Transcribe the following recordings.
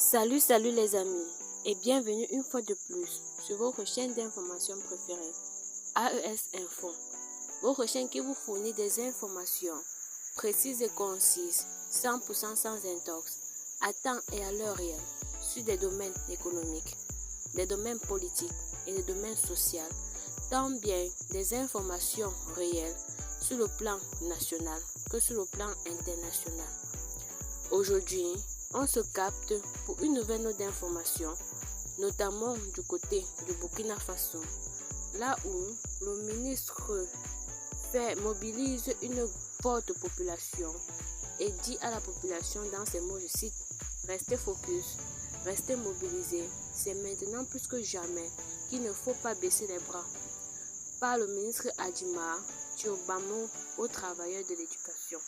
Salut les amis et bienvenue une fois de plus sur votre chaîne d'information préférée, AES Info, votre chaîne qui vous fournit des informations précises et concises, 100% sans intox, à temps et à l'heure réelle, sur des domaines économiques, des domaines politiques et des domaines sociaux, tant bien des informations réelles sur le plan national que sur le plan international. Aujourd'hui, on se capte pour une nouvelle note d'information, notamment du côté du Burkina Faso, là où le ministre mobilise une forte population et dit à la population dans ces mots, je cite, « Restez focus, restez mobilisés, c'est maintenant plus que jamais qu'il ne faut pas baisser les bras » par le ministre Adjima Tchiombano aux travailleurs de l'éducation.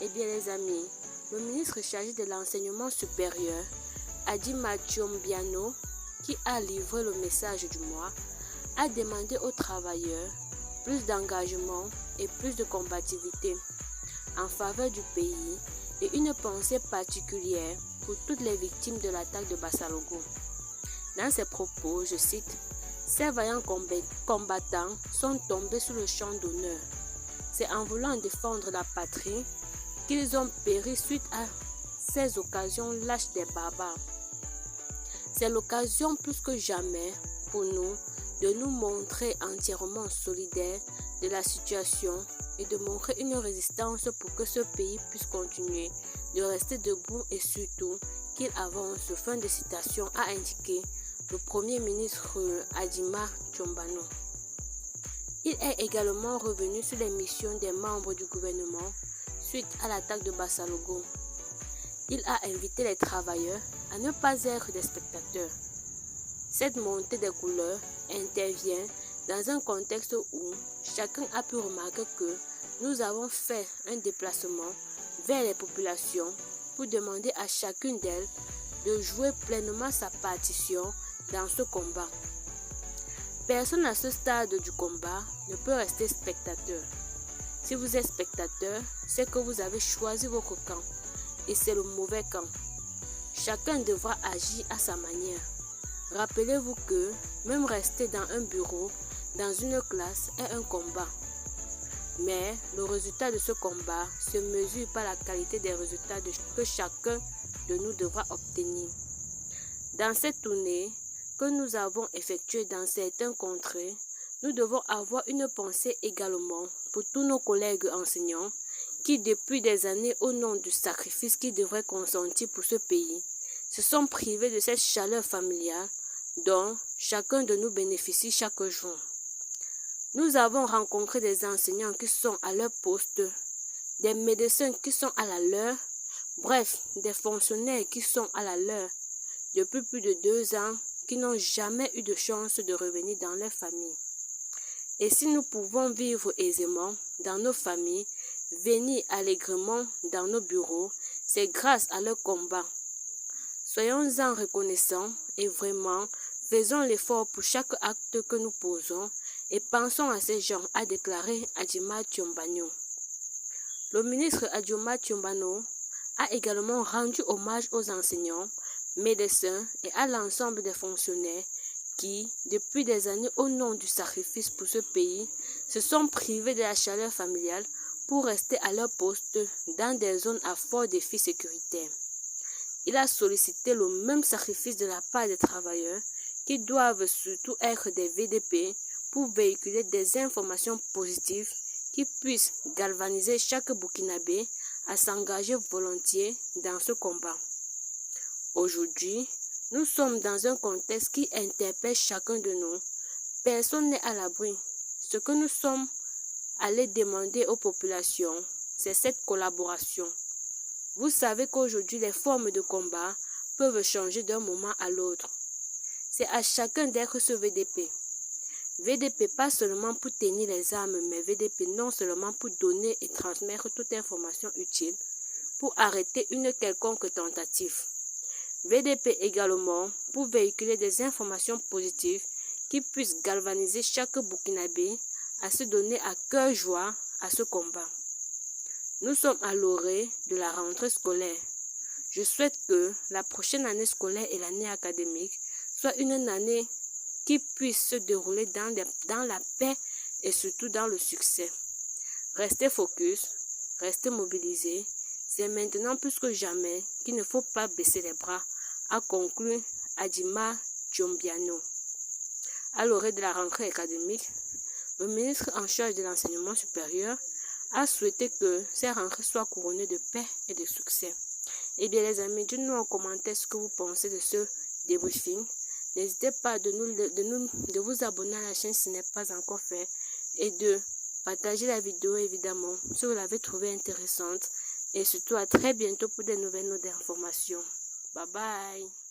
Eh bien les amis, le ministre chargé de l'enseignement supérieur, Adjima Tchiombano, qui a livré le message du mois, a demandé aux travailleurs plus d'engagement et plus de combativité en faveur du pays et une pensée particulière pour toutes les victimes de l'attaque de Bassalogo. Dans ses propos, je cite, « Ces vaillants combattants sont tombés sur le champ d'honneur. C'est en voulant défendre la patrie qu'ils ont péri suite à ces occasions lâches des barbares. C'est l'occasion plus que jamais pour nous de nous montrer entièrement solidaires de la situation et de montrer une résistance pour que ce pays puisse continuer de rester debout et surtout qu'il avance. » Fin de citation a indiqué le Premier ministre Adjima Tchiombano. Il est également revenu sur les missions des membres du gouvernement suite à l'attaque de Bassalogo. Il a invité les travailleurs à ne pas être des spectateurs. Cette montée des couleurs intervient dans un contexte où chacun a pu remarquer que nous avons fait un déplacement vers les populations pour demander à chacune d'elles de jouer pleinement sa partition dans ce combat. Personne à ce stade du combat ne peut rester spectateur. Si vous êtes spectateur, c'est que vous avez choisi votre camp et c'est le mauvais camp. Chacun devra agir à sa manière. Rappelez-vous que même rester dans un bureau, dans une classe est un combat. Mais le résultat de ce combat se mesure par la qualité des résultats que chacun de nous devra obtenir. Dans cette tournée que nous avons effectuée dans certaines contrées, nous devons avoir une pensée également pour tous nos collègues enseignants qui, depuis des années, au nom du sacrifice qu'ils devraient consentir pour ce pays, se sont privés de cette chaleur familiale dont chacun de nous bénéficie chaque jour. Nous avons rencontré des enseignants qui sont à leur poste, des médecins qui sont à la leur, bref, des fonctionnaires qui sont à la leur depuis plus de 2 ans, qui n'ont jamais eu de chance de revenir dans leur famille. Et si nous pouvons vivre aisément dans nos familles, venir allègrement dans nos bureaux, c'est grâce à leur combat. Soyons-en reconnaissants et vraiment faisons l'effort pour chaque acte que nous posons et pensons à ces gens, a déclaré Adjima Tchiombano. Le ministre Adjima Tchiombano a également rendu hommage aux enseignants, médecins et à l'ensemble des fonctionnaires qui, depuis des années au nom du sacrifice pour ce pays, se sont privés de la chaleur familiale pour rester à leur poste dans des zones à fort défi sécuritaire. Il a sollicité le même sacrifice de la part des travailleurs qui doivent surtout être des VDP pour véhiculer des informations positives qui puissent galvaniser chaque Burkinabé à s'engager volontiers dans ce combat. Aujourd'hui, nous sommes dans un contexte qui interpelle chacun de nous. Personne n'est à l'abri. Ce que nous sommes allés demander aux populations, c'est cette collaboration. Vous savez qu'aujourd'hui, les formes de combat peuvent changer d'un moment à l'autre. C'est à chacun d'être ce VDP. VDP pas seulement pour tenir les armes, mais VDP non seulement pour donner et transmettre toute information utile pour arrêter une quelconque tentative. VDP également pour véhiculer des informations positives qui puissent galvaniser chaque Burkinabé à se donner à cœur joie à ce combat. Nous sommes à l'orée de la rentrée scolaire. Je souhaite que la prochaine année scolaire et l'année académique soit une année qui puisse se dérouler dans la paix et surtout dans le succès. Restez focus, restez mobilisés. C'est maintenant plus que jamais qu'il ne faut pas baisser les bras, a conclu Adjima Djombiano. À l'orée de la rentrée académique, le ministre en charge de l'enseignement supérieur a souhaité que ces rentrées soient couronnées de paix et de succès. Eh bien les amis, dites-nous en commentaire ce que vous pensez de ce débriefing. N'hésitez pas de vous abonner à la chaîne si ce n'est pas encore fait et de partager la vidéo évidemment si vous l'avez trouvée intéressante. Et surtout à très bientôt pour de nouvelles notes d'informations. Bye bye.